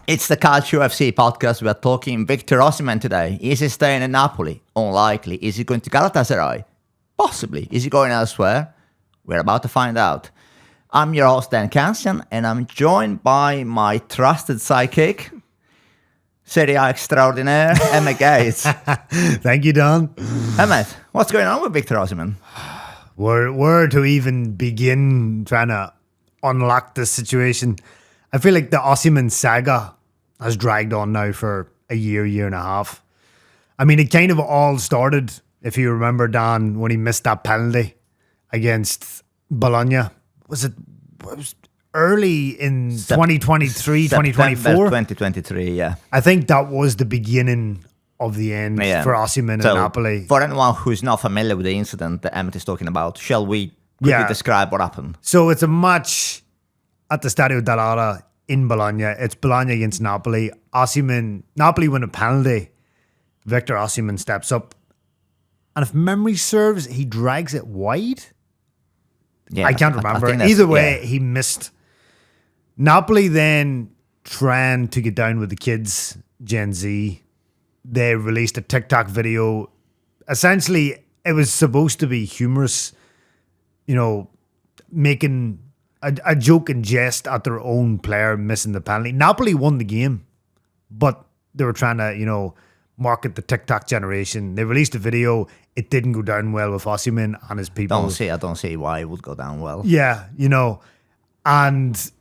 It's the Calcio FC podcast. We are talking Victor Osimhen today. Is he staying in Napoli? Unlikely. Is he going to Galatasaray? Possibly. Is he going elsewhere? We're about to find out. I'm your host, Dan Cancian, and I'm joined by my trusted sidekick, Serie extraordinaire, Emmet Gates. Thank you, Don. Emmet, what's going on with Victor Osimhen? Where to even begin trying to unlock this situation? I feel like the Osimhen saga has dragged on now for a year and a half. I mean, it kind of all started, if you remember, Dan, when he missed that penalty against Bologna. Was it early in 2023, 2024? 2023, yeah. I think that was the beginning of the end for Osimhen and Napoli. For anyone who's not familiar with the incident that Emmet is talking about, shall we quickly describe what happened? So it's a match at the Stadio dell'Ara in Bologna. It's Bologna against Napoli. Napoli win a penalty. Victor Osimhen steps up. And if memory serves, he drags it wide. Yeah, I can't remember. Either way, he missed. Napoli then trying to get down with the kids, Gen Z. They released a TikTok video. Essentially, it was supposed to be humorous, making a joke and jest at their own player missing the penalty. Napoli won the game, but they were trying to, market the TikTok generation. They released a video. It didn't go down well with Osimhen and his people. I don't see why it would go down well. Yeah, and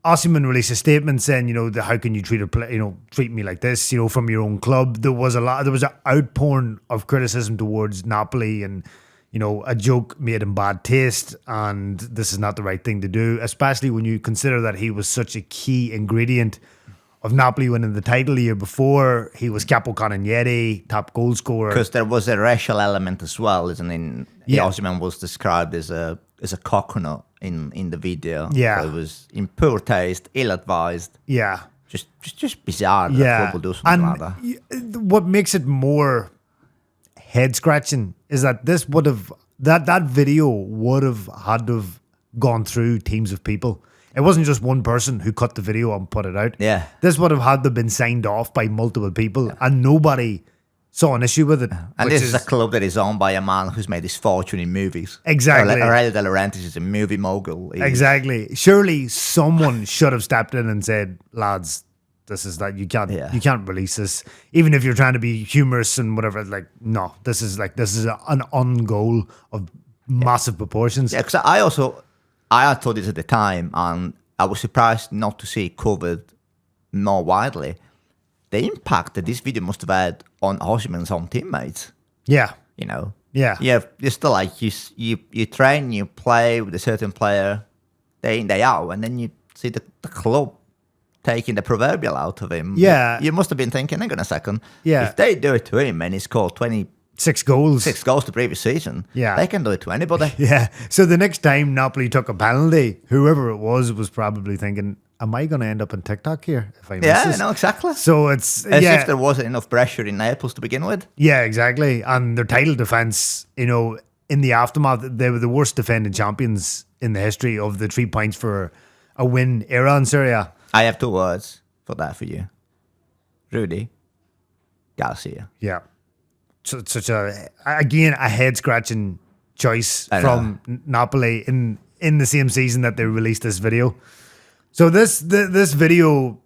Osimhen released a statement saying, how can you treat me like this, from your own club. There was an outpouring of criticism towards Napoli and, a joke made in bad taste, and this is not the right thing to do, especially when you consider that he was such a key ingredient of Napoli winning the title the year before. He was capocannoniere, top goal scorer. Because there was a racial element as well, isn't it? Yeah. Osimhen was described as a coconut in the video. Yeah. So it was in poor taste, ill-advised. Yeah. Just bizarre that people do something like that. What makes it more head-scratching is that that video would have had to have gone through teams of people. It wasn't just one person who cut the video and put it out. Yeah. This would have had to have been signed off by multiple people, and nobody saw an issue with it. And this is a club that is owned by a man who's made his fortune in movies. Exactly. Aurelio De Laurentiis is a movie mogul. Exactly. Surely someone should have stepped in and said, lads, this is that you can't release this. Even if you're trying to be humorous and whatever, no, this is an on-goal of massive proportions. Yeah, because I had thought this at the time, and I was surprised not to see it covered more widely. The impact that this video must have had on Osimhen's own teammates. Yeah. Yeah. You're still you train, you play with a certain player day in, day out, and then you see the club taking the proverbial out of him. Yeah. You must have been thinking, hang on a second. Yeah. If they do it to him and he scored 6 goals the previous season. Yeah. They can do it to anybody. Yeah. So the next time Napoli took a penalty, whoever it was probably thinking, am I going to end up on TikTok here if I miss this? No, exactly. So it's... As if there wasn't enough pressure in Naples to begin with. Yeah, exactly. And their title defence, in the aftermath, they were the worst defending champions in the history of the 3 points for a win era in Serie. I have 2 words for that for you. Rudy Garcia. Yeah. Such a head-scratching choice from Napoli in the same season that they released this video. So this video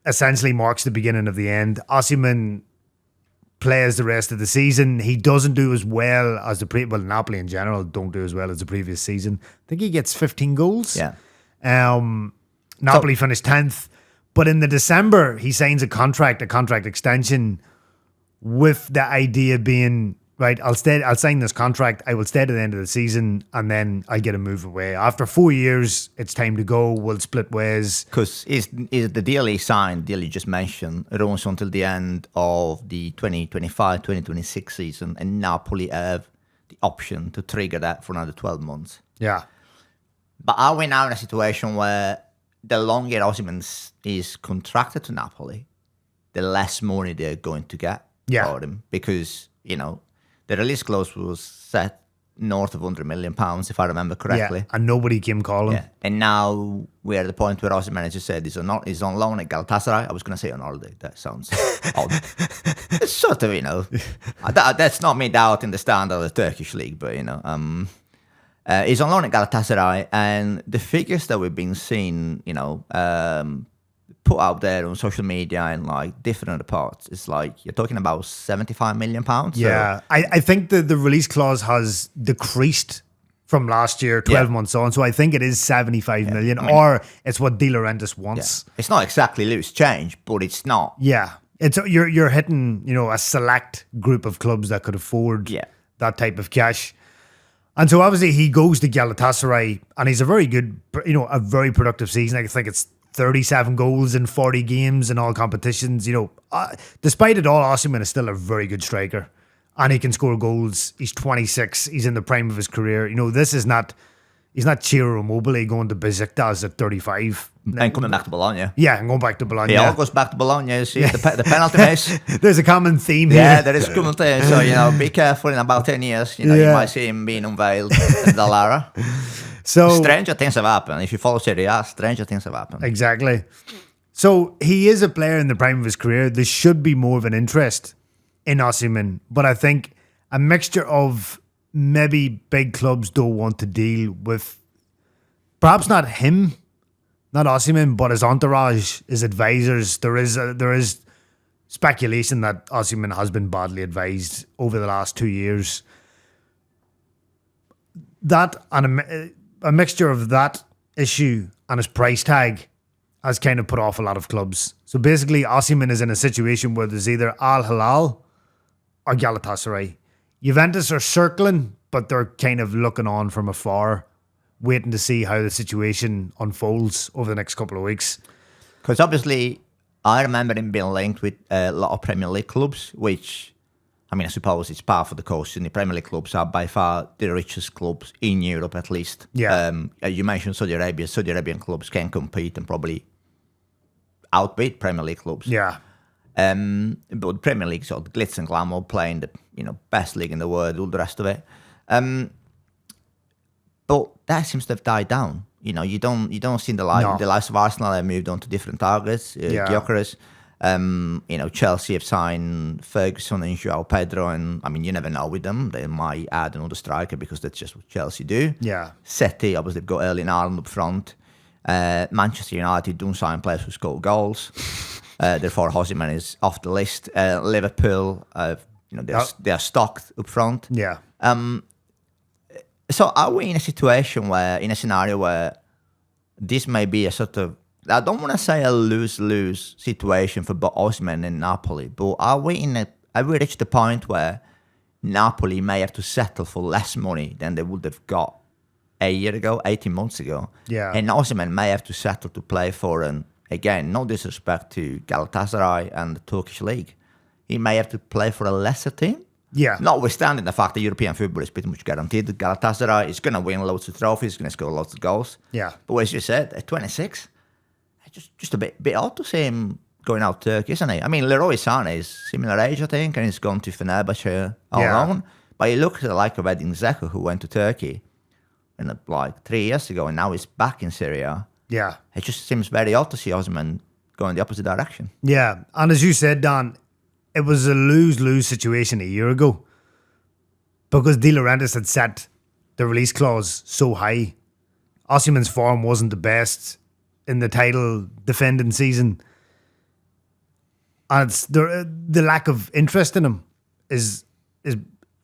essentially marks the beginning of the end. Osimhen plays the rest of the season. He doesn't do as well as Napoli in general don't do as well as the previous season. I think he gets 15 goals. Yeah. Napoli finished 10th. But in the December, he signs a contract extension with the idea being, right, I'll sign this contract, I will stay to the end of the season, and then I get a move away. After 4 years, it's time to go, we'll split ways. Because is the deal he signed, the deal you just mentioned, runs until the end of the 2025-2026 season, and Napoli have the option to trigger that for another 12 months. Yeah. But are we now in a situation where the longer Osimhen is contracted to Napoli, the less money they're going to get for him? Because, the release clause was set north of £100 million, if I remember correctly. Yeah, and nobody came calling. Yeah. And now we're at the point where Osimhen, as you said, is on loan at Galatasaray. I was going to say on holiday. That sounds odd. It's sort of, that's not me doubting the standard of the Turkish league, but, he's on loan at Galatasaray, and the figures that we've been seeing, put out there on social media and like different reports, it's like you're talking about £75 million. Yeah, so. I think the release clause has decreased from last year, 12 months on. So I think it is 75 million, or it's what De Laurentiis wants. Yeah. It's not exactly loose change, but it's not. Yeah, it's you're hitting a select group of clubs that could afford that type of cash. And so obviously he goes to Galatasaray, and he's a very good, a very productive season. I think it's 37 goals in 40 games in all competitions. Despite it all, Osimhen is still a very good striker, and he can score goals. He's 26. He's in the prime of his career. This is not. He's not Ciro Immobile going to Besiktas at 35. And coming back to Bologna. Yeah, and going back to Bologna. He all goes back to Bologna. See, the penalty miss. There's a common theme here. Yeah, there is a common theme. So, be careful in about 10 years. You might see him being unveiled at Dallara. So stranger things have happened. If you follow Serie A, stranger things have happened. Exactly. So he is a player in the prime of his career. There should be more of an interest in Osimhen. But I think a mixture of maybe big clubs don't want to deal with, perhaps not him, not Osimhen, but his entourage, his advisors. There is speculation that Osimhen has been badly advised over the last 2 years. That and a mixture of that issue and his price tag has kind of put off a lot of clubs. So basically, Osimhen is in a situation where there's either Al Hilal or Galatasaray. Juventus are circling, but they're kind of looking on from afar, waiting to see how the situation unfolds over the next couple of weeks. Because obviously, I remember him being linked with a lot of Premier League clubs, which, I suppose it's par for the course. And the Premier League clubs are by far the richest clubs in Europe, at least. Yeah. You mentioned Saudi Arabia. Saudi Arabian clubs can compete and probably outbid Premier League clubs. Yeah. But Premier League, so glitz and glamour, playing the best league in the world, all the rest of it. But that seems to have died down. You don't see the likes of Arsenal have moved on to different targets. Gyökeres. Chelsea have signed Ferguson and João Pedro, and you never know with them. They might add another striker because that's just what Chelsea do. Yeah. City, obviously, they've got Erling Haaland up front. Manchester United don't sign players who score goals. Therefore, Osimhen is off the list. Liverpool, they're stocked up front. Yeah. So are we in a scenario where this may be a sort of, I don't want to say a lose-lose situation for both Osimhen and Napoli, but have we reached the point where Napoli may have to settle for less money than they would have got a year ago, 18 months ago? Yeah. And Osimhen may have to settle to play for again, no disrespect to Galatasaray and the Turkish league, he may have to play for a lesser team. Yeah. Notwithstanding the fact that European football is pretty much guaranteed. Galatasaray is going to win loads of trophies, going to score lots of goals. Yeah. But as you said, at 26, it's just a bit odd to see him going out Turkey, isn't he? Leroy Sané is similar age, I think, and he's gone to Fenerbahce alone. But you look at the like of Edin Dzeko, who went to Turkey like 3 years ago, and now he's back in Serie. Yeah. It just seems very odd to see Osimhen going the opposite direction. Yeah. And as you said, Dan, it was a lose-lose situation a year ago because De Laurentiis had set the release clause so high. Osimhen's form wasn't the best in the title defending season. And it's the lack of interest in him is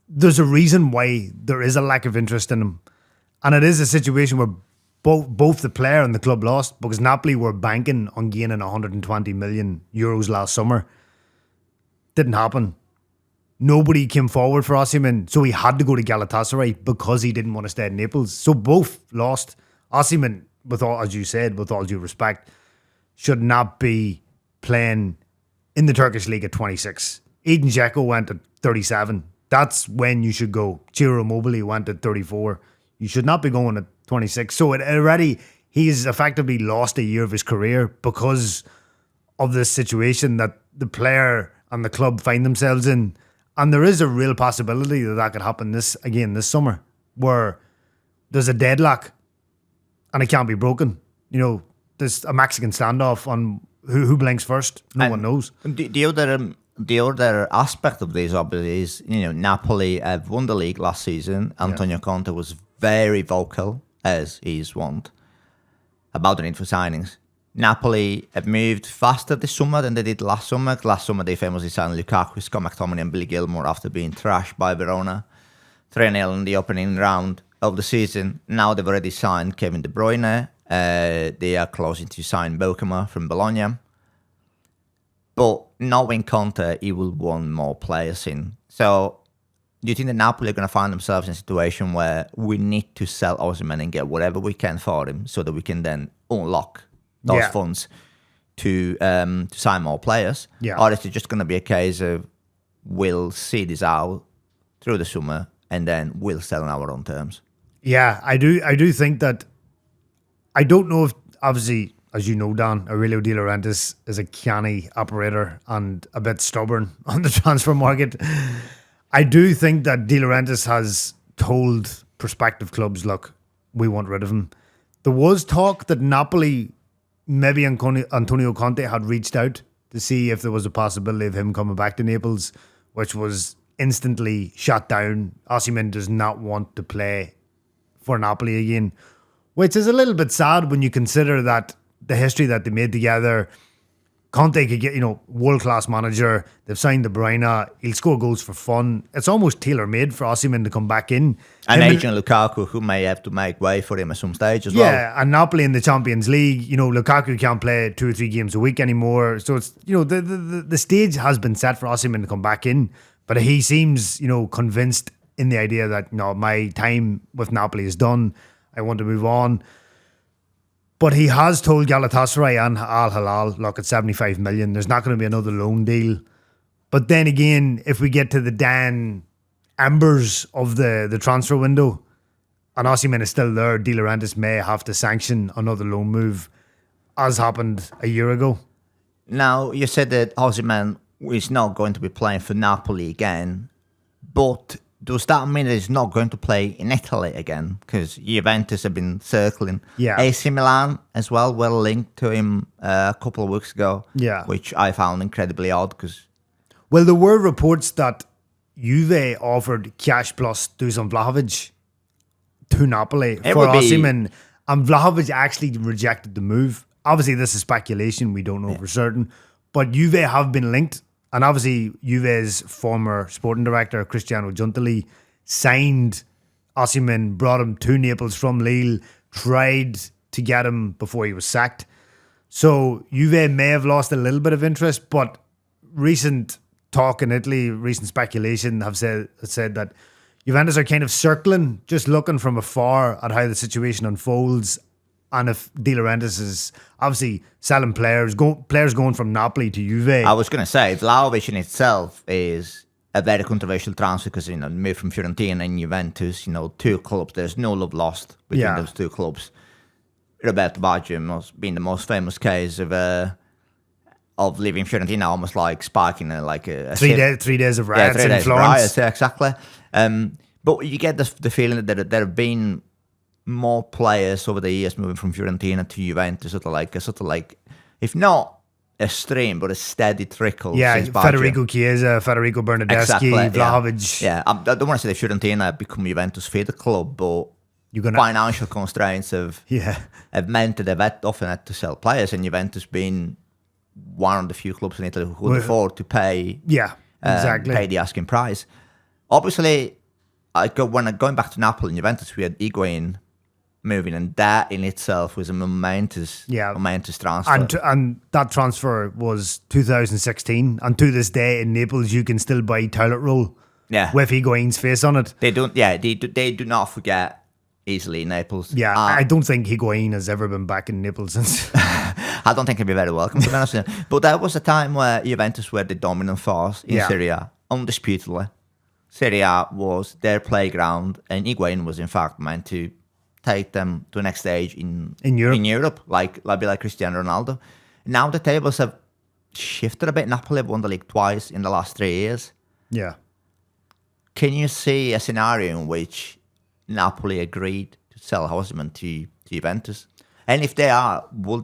there's a reason why there is a lack of interest in him. And it is a situation where both the player and the club lost because Napoli were banking on gaining 120 million euros last summer. Didn't happen. Nobody came forward for Osimhen, so he had to go to Galatasaray because he didn't want to stay in Naples. So both lost. Osimhen, as you said, with all due respect, should not be playing in the Turkish league at 26. Edin Dzeko went at 37. That's when you should go. Ciro Immobile went at 34. You should not be going at 26. So he's effectively lost a year of his career because of this situation that the player and the club find themselves in. And there is a real possibility that could happen this summer. where there's a deadlock and it can't be broken. You know, there's a Mexican standoff on who blinks first. No one knows. The other aspect of this obviously is, Napoli have won the league last season. Antonio Conte was very vocal, as he's wont, about the need for signings. Napoli have moved faster this summer than they did last summer. Last summer they famously signed Lukaku, Scott McTominay and Billy Gilmour after being trashed by Verona 3-0 in the opening round of the season. Now they've already signed Kevin De Bruyne. They are closing to sign Belkema from Bologna. But knowing Conte, he will want more players in. So do you think that Napoli are going to find themselves in a situation where we need to sell Osimhen and get whatever we can for him so that we can then unlock those funds to sign more players? Yeah. Or is it just going to be a case of we'll see this out through the summer and then we'll sell on our own terms? Yeah, I do think that. I don't know if, obviously, as you know, Dan, Aurelio De Laurentiis is a canny operator and a bit stubborn on the transfer market. I do think that De Laurentiis has told prospective clubs, look, we want rid of him. There was talk that Napoli, maybe Antonio Conte had reached out to see if there was a possibility of him coming back to Naples, which was instantly shut down. Osimhen does not want to play for Napoli again, which is a little bit sad when you consider that the history that they made together. Conte could get, world-class manager. They've signed De Bruyne. He'll score goals for fun. It's almost tailor-made for Osimhen to come back in. And agent Lukaku, who may have to make way for him at some stage as well. Yeah, and Napoli in the Champions League, Lukaku can't play 2 or 3 games a week anymore. So it's, the stage has been set for Osimhen to come back in. But he seems, convinced in the idea that, my time with Napoli is done. I want to move on. But he has told Galatasaray and Al Hilal, look, at 75 million, there's not going to be another loan deal. But then again, if we get to the Dan embers of the transfer window and Osimhen is still there, De Laurentiis may have to sanction another loan move, as happened a year ago. Now, you said that Osimhen is not going to be playing for Napoli again, but does that mean that he's not going to play in Italy again? Because Juventus have been circling. Yeah. AC Milan as well were linked to him a couple of weeks ago. Yeah. Which I found incredibly odd because... Well, there were reports that Juve offered cash plus Dusan Vlahovic to Napoli for Osimhen, and Vlahovic actually rejected the move. Obviously, this is speculation. We don't know for certain. But Juve have been linked. And obviously, Juve's former sporting director, Cristiano Giuntoli, signed Osimhen, brought him to Naples from Lille, tried to get him before he was sacked. So Juve may have lost a little bit of interest, but recent talk in Italy, recent speculation have said that Juventus are kind of circling, just looking from afar at how the situation unfolds. And if De Laurentiis is obviously selling players going from Napoli to Juve. I was going to say, Vlahovic in itself is a very controversial transfer because, moved from Fiorentina and Juventus, 2 clubs. There's no love lost between those 2 clubs. Roberto Baggio being the most famous case of leaving Fiorentina, almost like sparking a 3 days of riots 3 in days Florence. Of riots, yeah, exactly. But you get the feeling that there have been more players over the years moving from Fiorentina to Juventus, sort of like, if not a stream, but a steady trickle. Yeah, Federico Chiesa, Federico Bernardeschi, Vlahovic. Yeah, I don't want to say that Fiorentina have become Juventus feeder club, but financial constraints have meant that they've often had to sell players, and Juventus being one of the few clubs in Italy who could afford to pay pay the asking price. Obviously, going back to Napoli and Juventus, we had Higuain moving, and that in itself was a momentous transfer. And that transfer was 2016, and to this day in Naples you can still buy toilet roll with Higuain's face on it. They do not forget easily in Naples. Yeah, I don't think Higuain has ever been back in Naples since. I don't think he'd be very welcome, to be honest with you. But that was a time where Juventus were the dominant force in Serie A, undisputedly. Serie A was their playground, and Higuain was in fact meant to take them to the next stage in Europe, like Cristiano Ronaldo. Now the tables have shifted a bit. Napoli have won the league twice in the last 3 years. Yeah. Can you see a scenario in which Napoli agreed to sell Osimhen to Juventus? And if they are, will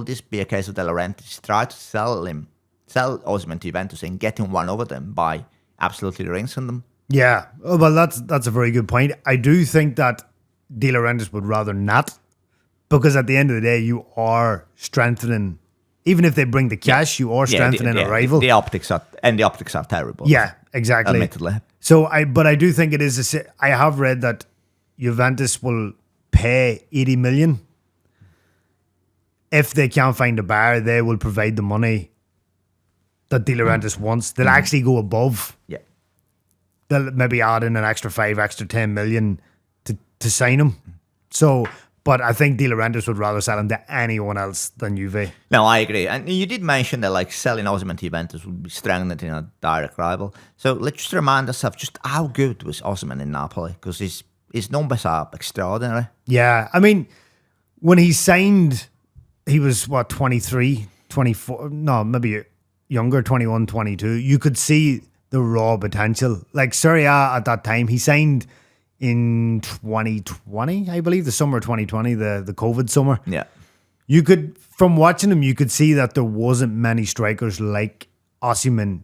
this be a case of De Laurentiis try to sell Osimhen to Juventus and getting one over them by absolutely rinsing them? Yeah, well, that's a very good point. I do think that De Laurentiis would rather not, because at the end of the day, you are strengthening. Even if they bring the cash, you are strengthening a rival. The optics are terrible. Yeah, exactly. Admittedly. So but I do think it is. I have read that Juventus will pay 80 million. If they can't find a buyer, they will provide the money that De Laurentiis wants. They'll actually go above. Yeah. They'll maybe add in an extra 5, extra 10 million to sign him. So, but I think De Laurentiis would rather sell him to anyone else than Juve. No, I agree. And you did mention that like selling Osimhen to Juventus would be strengthening a direct rival. So let's just remind ourselves just how good was Osimhen in Napoli, because his numbers are extraordinary. Yeah, I mean, when he signed, he was, 23, 24, no, maybe younger, 21, 22. You could see the raw potential. Like Serie A at that time, he signed in 2020, I believe, the summer of 2020, the COVID summer. Yeah. You could, from watching him, you could see that there wasn't many strikers like Osimhen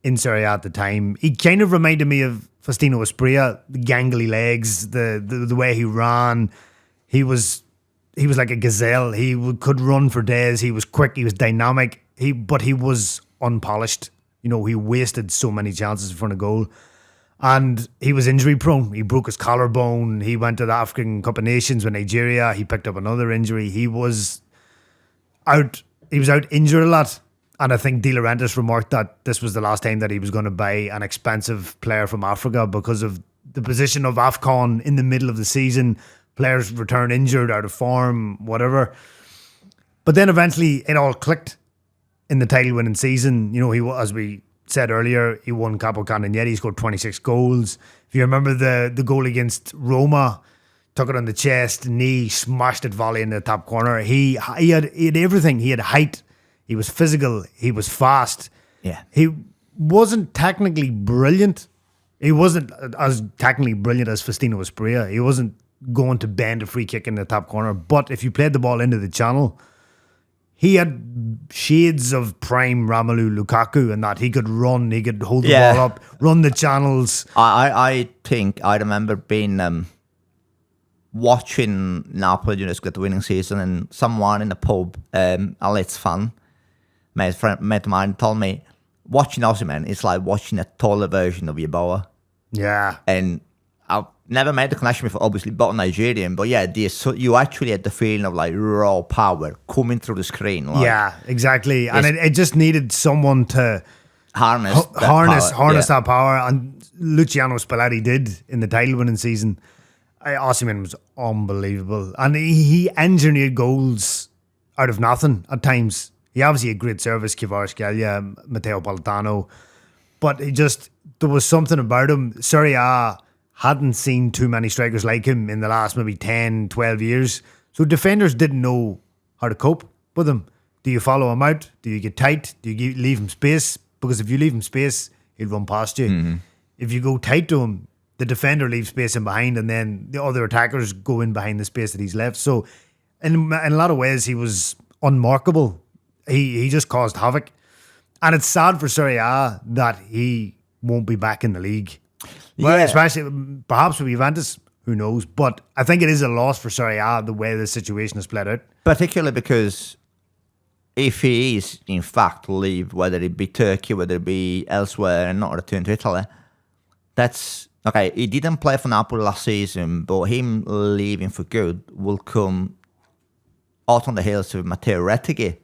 in Serie A at the time. He kind of reminded me of Faustino Asprilla, the gangly legs, the way he ran. He was like a gazelle. He could run for days. He was quick. He was dynamic. But he was unpolished. You know, he wasted so many chances in front of goal. And he was injury prone. He broke his collarbone. He went to the African Cup of Nations with Nigeria. He picked up another injury. He was out injured a lot. And I think De Laurentiis remarked that this was the last time that he was going to buy an expensive player from Africa because of the position of AFCON in the middle of the season. Players return injured, out of form, whatever. But then eventually it all clicked in the title-winning season. You know, as we said earlier, he won Capo Cannonieri. He scored 26 goals. If you remember the goal against Roma, took it on the chest, knee, smashed it volley in the top corner. He had everything. He had height. He was physical. He was fast. Yeah. He wasn't technically brilliant. He wasn't as technically brilliant as Faustino Asprilla. He wasn't going to bend a free kick in the top corner. But if you played the ball into the channel, he had shades of prime Romelu Lukaku in that he could run, he could hold the ball up, run the channels. I think I remember being watching Napoli during the winning season, and someone in the pub, a Leeds fan, mate of mine, told me watching Osimhen is like watching a taller version of Yeboah. Yeah. And I've never made the connection before, obviously, but Nigerian. But yeah, you actually had the feeling of like raw power coming through the screen. Like, yeah, exactly. And it just needed someone to harness that power. And Luciano Spalletti did in the title-winning season. Osimhen was unbelievable. And he engineered goals out of nothing at times. He obviously had great service, Kvaratskhelia, Matteo Politano. But there was something about him. Serie A hadn't seen too many strikers like him in the last maybe 10, 12 years. So defenders didn't know how to cope with him. Do you follow him out? Do you get tight? Do you leave him space? Because if you leave him space, he'll run past you. Mm-hmm. If you go tight to him, the defender leaves space in behind, and then the other attackers go in behind the space that he's left. So in a lot of ways, he was unmarkable. He just caused havoc. And it's sad for Serie A that he won't be back in the league. Well, especially perhaps with Juventus, who knows? But I think it is a loss for Serie A the way the situation has played out. Particularly because if he is, in fact, to leave, whether it be Turkey, whether it be elsewhere, and not return to Italy, that's okay. He didn't play for Napoli last season, but him leaving for good will come out on the heels of Matteo Retegui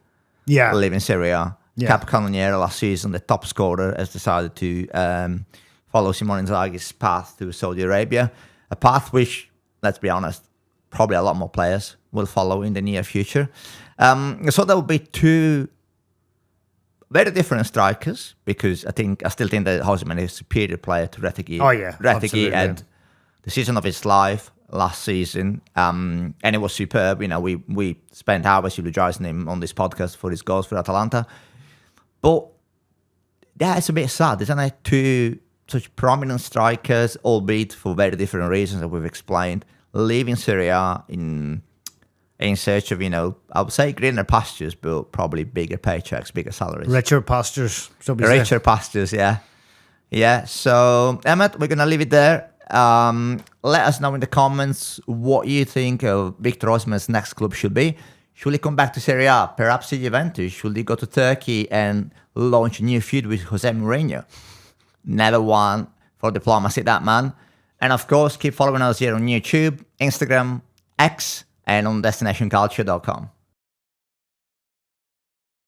leaving Serie A. Yeah. Capocannoniere last season, the top scorer, has decided to follow Simone Inzaghi's path to Saudi Arabia, a path which, let's be honest, probably a lot more players will follow in the near future. So there will be two very different strikers, because I still think that Osimhen is a superior player to Retegui. Oh yeah, Retegui had the season of his life last season, and it was superb. You know, we spent hours eulogizing him on this podcast for his goals for Atalanta. But that's a bit sad, isn't it? Two such prominent strikers, albeit for very different reasons that we've explained, leaving Serie A in search of, I would say greener pastures, but probably bigger paychecks, bigger salaries. Richer pastures. Richer pastures, yeah. Yeah, so Emmet, we're going to leave it there. Let us know in the comments what you think of Victor Osimhen's next club should be. Should he come back to Serie A? Perhaps to Juventus? Should he go to Turkey and launch a new feud with Jose Mourinho? Never one for diplomacy, that man. And of course, keep following us here on YouTube, Instagram, X, and on destination.calcio.com.